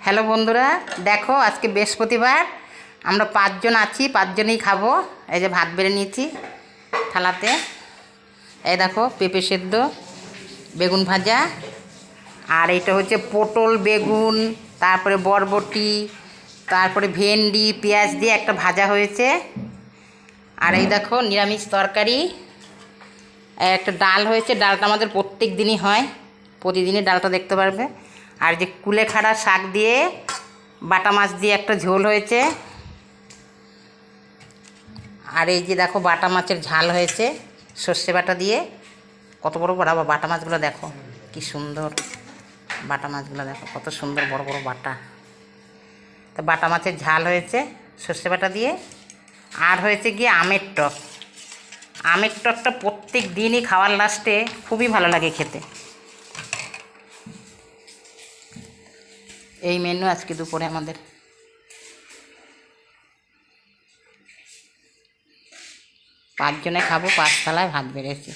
Hello বন্ধুরা, দেখো আজকে বৃহস্পতিবার, আমরা 5 জন আছি, 5 জনই খাবো। এই যে ভাত বেড়ে নিয়েছি থালাতে। এই দেখো পেঁপে সেদ্ধ, বেগুন ভাজা, আর এটা হচ্ছে পটল বেগুন, তারপরে বরবটি, তারপরে ভেন্ডি পেঁয়াজ দিয়ে একটা ভাজা হয়েছে। আর এই দেখো নিরামিষ তরকারি, একটা ডাল হয়েছে। ডালটা আমাদের প্রত্যেক দিনই হয়, প্রতিদিনই ডালটা দেখতে পারবে। আর যে কুলেখাড়া শাক দিয়ে বাটা মাছ দিয়ে একটা ঝোল হয়েছে। আর এই যে দেখো বাটা মাছের ঝাল হয়েছে সর্ষে বাটা দিয়ে। কত বড় বড় বাটা মাছগুলো দেখো, কি সুন্দর বাটা মাছগুলো দেখো, কত সুন্দর বড় বড় বাটা। তো বাটা মাছের ঝাল হয়েছে সর্ষে বাটা দিয়ে। আর হয়েছে গিয়ে আমের টক। আমের টকটা প্রত্যেক দিনই খাওয়ার লাস্টে খুবই ভালো লাগে খেতে। এই মেনু আজকে দুপুরে আমাদের। 5 জনে খাবো, 5 থালায় ভাত বেড়েছি।